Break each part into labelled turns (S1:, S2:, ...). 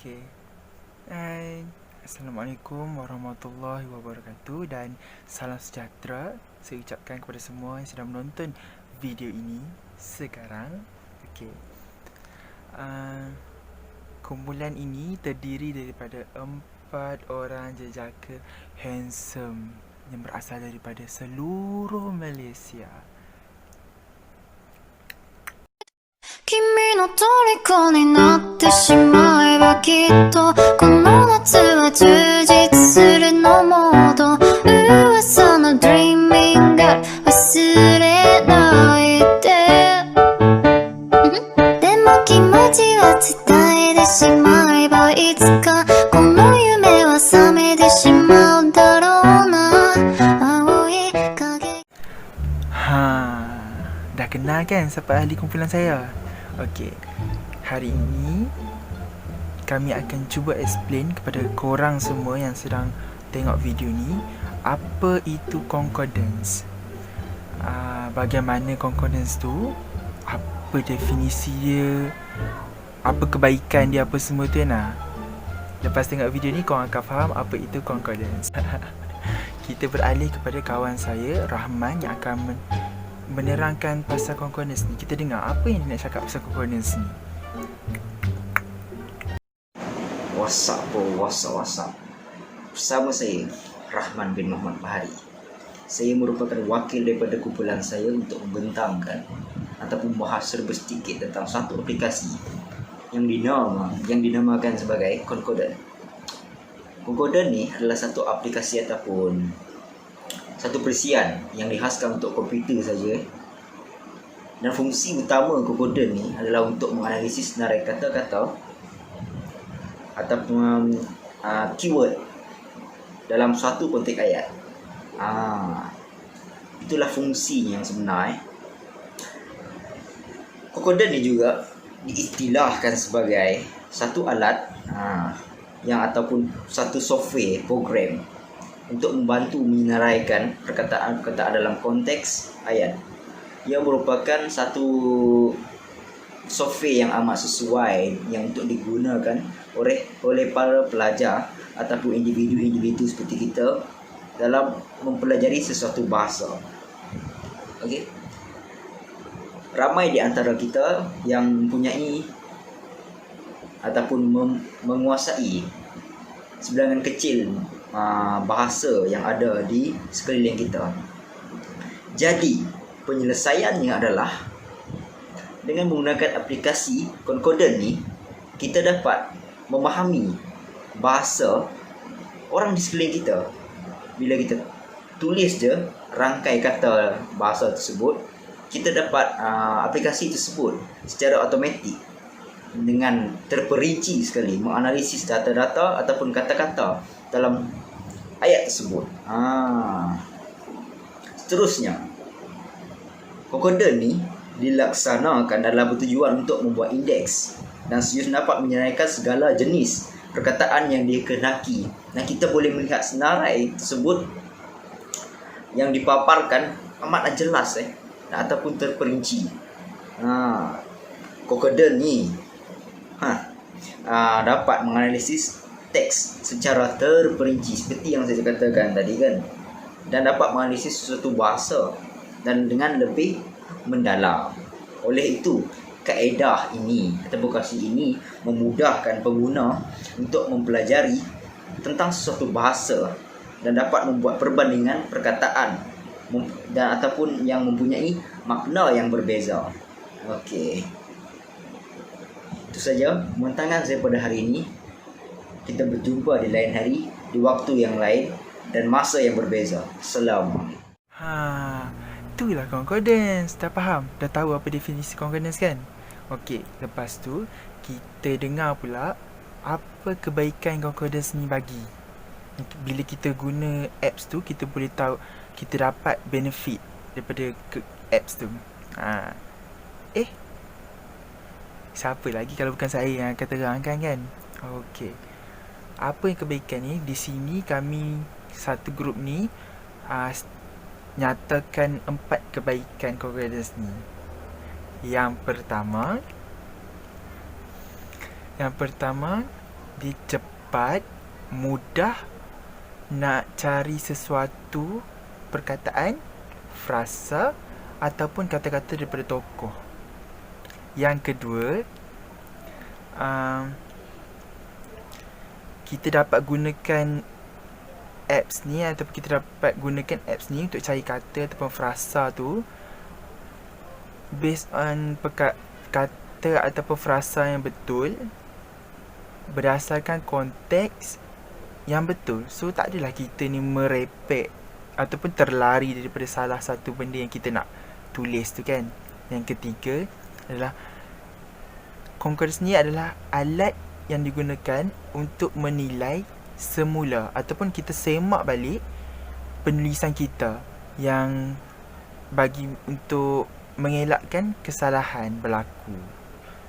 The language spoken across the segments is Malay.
S1: Okey. Hai. Assalamualaikum warahmatullahi wabarakatuh dan salam sejahtera saya ucapkan kepada semua yang sedang menonton video ini sekarang. Okey. Uh, Kumpulan ini terdiri daripada 4 orang jejaka handsome yang berasal daripada seluruh Malaysia.
S2: 君の虜になってしまえばきっとこの夏は充実するのモード噂の Dreaming Girl 忘れないででも気持ちは伝えてしまえばいつかこの夢は覚めてしまうだろうな青い影
S1: Dah kenal kan siapa ahli kumpulan saya? Okey. Hari ini kami akan cuba explain kepada korang semua yang sedang tengok video ni apa itu concordance. Bagaimana concordance tu? Apa definisi dia? Apa kebaikan dia, apa semua tu kan? Lepas tengok video ni korang akan faham apa itu concordance. Kita beralih kepada kawan saya Rahman yang akan menerangkan pasal concordance ni. Kita dengar apa yang dia nak cakap pasal concordance ni.
S3: What's up. Bersama saya Rahman bin Muhammad Bahari. Saya merupakan wakil daripada kumpulan saya untuk membentangkan ataupun bahas serba sedikit tentang satu aplikasi yang dinamakan sebagai Concordant. Concordant ni adalah satu aplikasi ataupun satu perisian yang dihaskan untuk komputer saja. Dan fungsi utama Concordant ni adalah untuk menganalisis senarai kata-kata ataupun keyword dalam suatu konteks ayat. Itulah fungsi yang sebenar. Concordant ni juga diistilahkan sebagai satu alat yang ataupun satu software program untuk membantu menyenaraikan perkataan-perkataan dalam konteks ayat. Ia merupakan satu software yang amat sesuai yang untuk digunakan oleh para pelajar ataupun individu-individu seperti kita dalam mempelajari sesuatu bahasa. Okey. Ramai di antara kita yang mempunyai ataupun menguasai sebilangan kecil bahasa yang ada di sekeliling kita. Jadi, penyelesaiannya adalah dengan menggunakan aplikasi Concordant ni, kita dapat memahami bahasa orang di sekeliling kita. Bila kita tulis je rangkai kata bahasa tersebut, kita dapat aplikasi tersebut secara automatik dengan terperinci sekali menganalisis data-data ataupun kata-kata dalam ayat tersebut. Seterusnya, Concordant ni dilaksanakan dalam bertujuan untuk membuat indeks dan seterusnya dapat menyenaraikan segala jenis perkataan yang dikehendaki, dan kita boleh melihat senarai tersebut yang dipaparkan amatlah jelas ataupun terperinci. Concordant ni dapat menganalisis teks secara terperinci seperti yang saya katakan tadi kan, dan dapat menganalisis sesuatu bahasa dan dengan lebih mendalam. Oleh itu, kaedah ini atau aplikasi ini memudahkan pengguna untuk mempelajari tentang sesuatu bahasa dan dapat membuat perbandingan perkataan dan ataupun yang mempunyai makna yang berbeza. Okey. Itu saja mentangan saya pada hari ini. Kita berjumpa di lain hari, di waktu yang lain dan masa yang berbeza. Assalamualaikum.
S1: Itulah concordance. Dah faham? Dah tahu apa definisi concordance kan? Okey, lepas tu kita dengar pula apa kebaikan concordance ni bagi. Bila kita guna apps tu, kita boleh tahu, kita dapat benefit daripada apps tu. Siapa lagi kalau bukan saya yang akan terangkan kan? Okey. Apa yang kebaikan ni? Di sini kami satu grup ni nyatakan 4 kebaikan concordance ni. Yang pertama, Dia cepat, mudah nak cari sesuatu, perkataan, frasa ataupun kata-kata daripada tokoh. Yang kedua, kita dapat gunakan apps ni ataupun kita dapat gunakan apps ni untuk cari kata ataupun frasa tu based on kata ataupun frasa yang betul berdasarkan konteks yang betul. So tak adalah kita ni merepek ataupun terlari daripada salah satu benda yang kita nak tulis tu kan. Yang ketiga adalah concordance ni adalah alat yang digunakan untuk menilai semula ataupun kita semak balik penulisan kita yang bagi untuk mengelakkan kesalahan berlaku.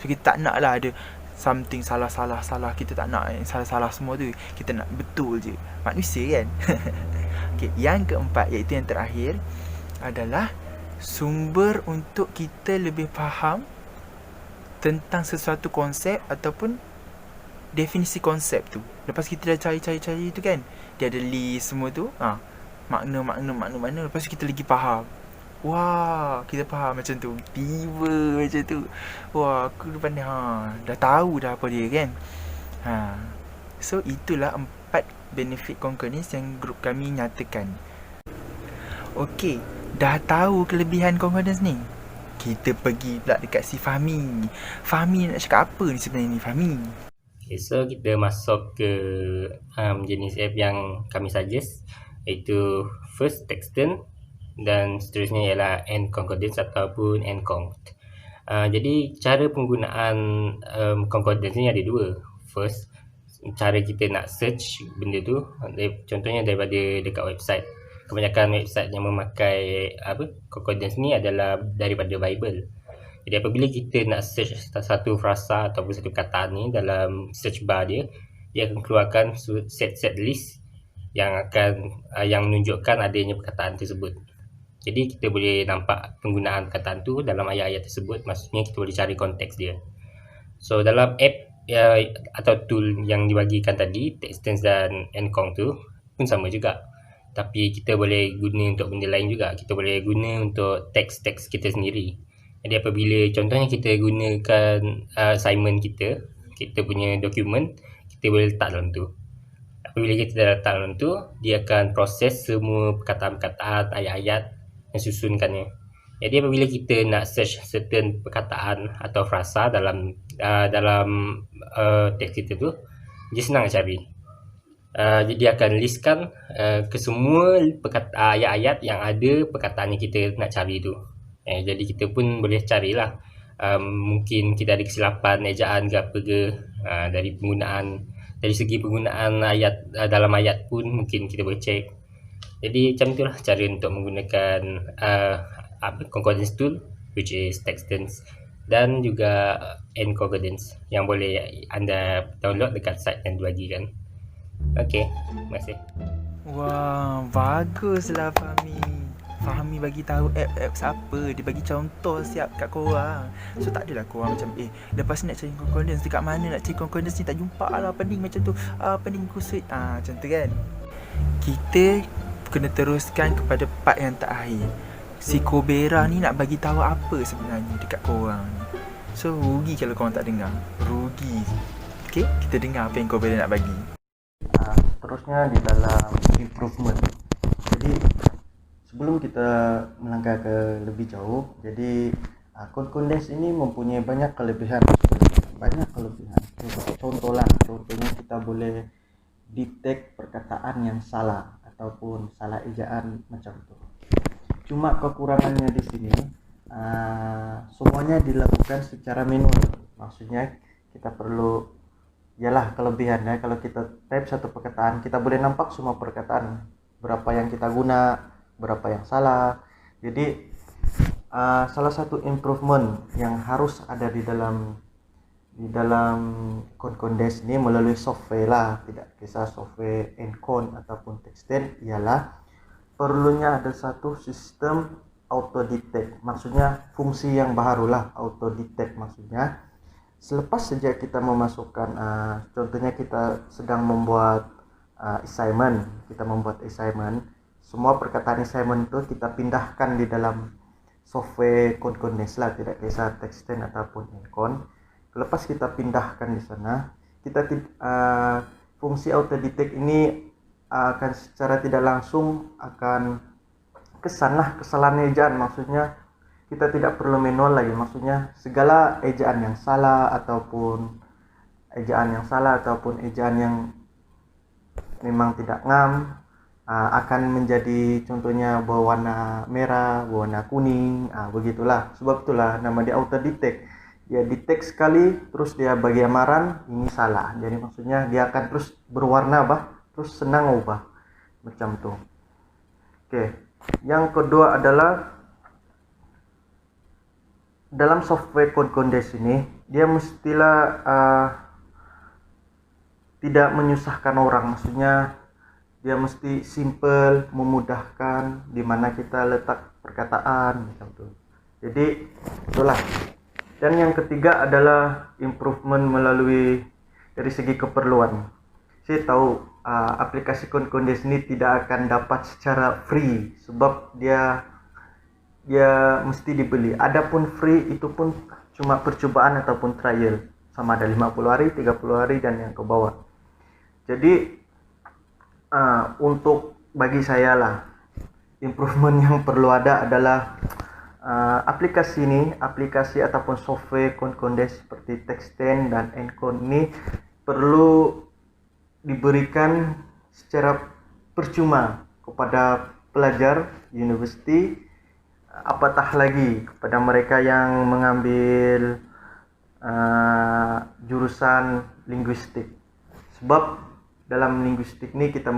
S1: So kita tak nak lah ada something salah. Kita tak nak yang salah semua tu. Kita nak betul je. Manusia kan. Okay, yang keempat iaitu yang terakhir adalah sumber untuk kita lebih faham tentang sesuatu konsep ataupun definisi konsep tu. Lepas kita dah cari tu kan, dia ada list semua tu, makna. Lepas tu kita lagi faham. Wah, kita faham macam tu. Tiba macam tu. Wah, aku dah pandai. Dah tahu dah apa dia kan. So itulah 4 benefit concordance yang grup kami nyatakan. Okey, dah tahu kelebihan concordance ni. Kita pergi pula dekat si Fahmi. Fahmi nak cakap apa ni sebenarnya ni Fahmi?
S4: Okay, so kita masuk ke jenis app yang kami suggest, iaitu first Texten dan seterusnya ialah N-Concordance ataupun N-Conc. Jadi cara penggunaan concordance ni ada dua. First, cara kita nak search benda tu, contohnya daripada dekat website. Kebanyakan website yang memakai concordance ni adalah daripada Bible. Jadi apabila kita nak search satu frasa ataupun satu kataan ni dalam search bar dia akan keluarkan set list yang menunjukkan adanya perkataan tersebut. Jadi kita boleh nampak penggunaan perkataan tu dalam ayat-ayat tersebut, maksudnya kita boleh cari konteks dia. So dalam app atau tool yang dibagikan tadi, Texten dan N-Conc tu pun sama juga. Tapi kita boleh guna untuk benda lain juga. Kita boleh guna untuk teks-teks kita sendiri. Jadi apabila contohnya kita gunakan assignment kita punya dokumen, kita boleh letak dalam tu. Apabila kita dah letak dalam tu, dia akan proses semua perkataan-perkataan, ayat-ayat yang susunkannya. Jadi apabila kita nak search certain perkataan atau frasa dalam teks kita tu, dia senang cari. Jadi dia akan listkan ke semua ayat-ayat yang ada perkataan yang kita nak cari tu. Jadi kita pun boleh carilah. Mungkin kita ada kesilapan ejaan ke apa ke, dari segi penggunaan ayat dalam ayat pun mungkin kita boleh cek. Jadi macam itulah cara untuk menggunakan concordance tool, which is Texten dan juga N-Concordance yang boleh anda download dekat site yang dibagikan. Okey, terima kasih.
S1: Wah, baguslah Fahmi bagi tahu apps apa. Dia bagi contoh siap kat korang. So tak adalah korang macam lepas ni nak cari concordance, dekat mana nak cari concordance ni tak jumpa lah, pening macam tu. Pening kusut. Macam tu kan. Kita kena teruskan kepada part yang terakhir. Si Kobera ni nak bagi tahu apa sebenarnya dekat korang ni. So rugi kalau korang tak dengar. Rugi. Okay, kita dengar apa yang Kobera nak bagi.
S5: Terusnya di dalam improvement. Jadi sebelum kita melangkah ke lebih jauh, jadi concordance ini mempunyai banyak kelebihan. Contohnya kita boleh detect perkataan yang salah ataupun salah ejaan macam tu. Cuma kekurangannya di sini, semuanya dilakukan secara manual. Maksudnya kita perlu, ialah kelebihannya kalau kita type satu perkataan, kita boleh nampak semua perkataan, berapa yang kita guna, berapa yang salah. Jadi salah satu improvement yang harus ada di dalam concordance ni melalui software lah, tidak kisah software N-Conc ataupun Texten, ialah perlunya ada satu sistem auto detect. Maksudnya fungsi yang baru lah, auto detect. Maksudnya selepas saja kita memasukkan, contohnya kita sedang membuat assignment, semua perkataan assignment itu kita pindahkan di dalam software Condense lah, tidak kisah Texten ataupun Encon. Lepas kita pindahkan di sana, kita fungsi auto detect ini akan secara tidak langsung akan kesalahan ejaan, maksudnya kita tidak perlu manual lagi, maksudnya segala ejaan yang salah ataupun ejaan yang memang tidak ngam akan menjadi contohnya berwarna merah, berwarna kuning, begitulah. Sebab itulah nama dia auto detect. Dia detect sekali, terus dia bagi amaran ini salah. Jadi maksudnya dia akan terus berwarna terus senang ubah macam tuh. Oke. Yang kedua adalah dalam software Condense ini dia mestilah tidak menyusahkan orang, maksudnya dia mesti simple, memudahkan di mana kita letak perkataan macam itu. Jadi itulah. Dan yang ketiga adalah improvement melalui dari segi keperluan. Saya tahu aplikasi Condense ini tidak akan dapat secara free sebab dia mesti dibeli. Adapun free itu pun cuma percobaan ataupun trial, sama ada 50 hari, 30 hari dan yang ke bawah. Jadi untuk bagi saya lah, improvement yang perlu ada adalah aplikasi ataupun software Condense seperti Texten dan Encon ini perlu diberikan secara percuma kepada pelajar universiti, apatah lagi kepada mereka yang mengambil jurusan linguistik. Sebab dalam linguistik ini kita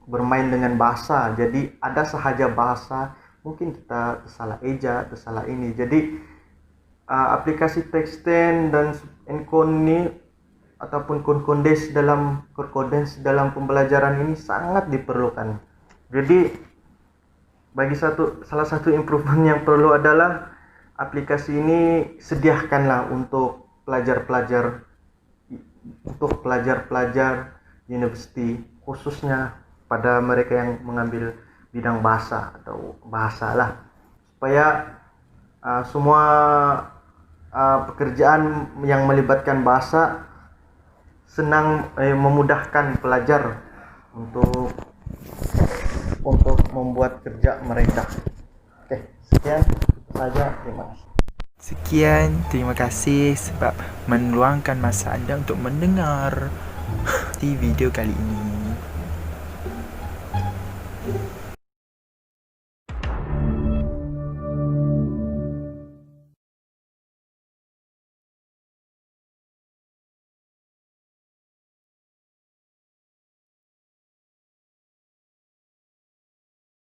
S5: bermain dengan bahasa, jadi ada sahaja bahasa, mungkin kita tersalah eja, tersalah ini. Jadi aplikasi Texten dan Encon ini ataupun Condense dalam pembelajaran ini sangat diperlukan. Jadi salah satu improvement yang perlu adalah aplikasi ini sediakanlah untuk pelajar-pelajar universiti, khususnya pada mereka yang mengambil bidang bahasa atau bahasa lah, supaya semua pekerjaan yang melibatkan bahasa senang memudahkan pelajar untuk membuat kerja mereka. Oke, sekian saja.
S1: Terima kasih sebab meluangkan masa anda untuk mendengar di video kali ini.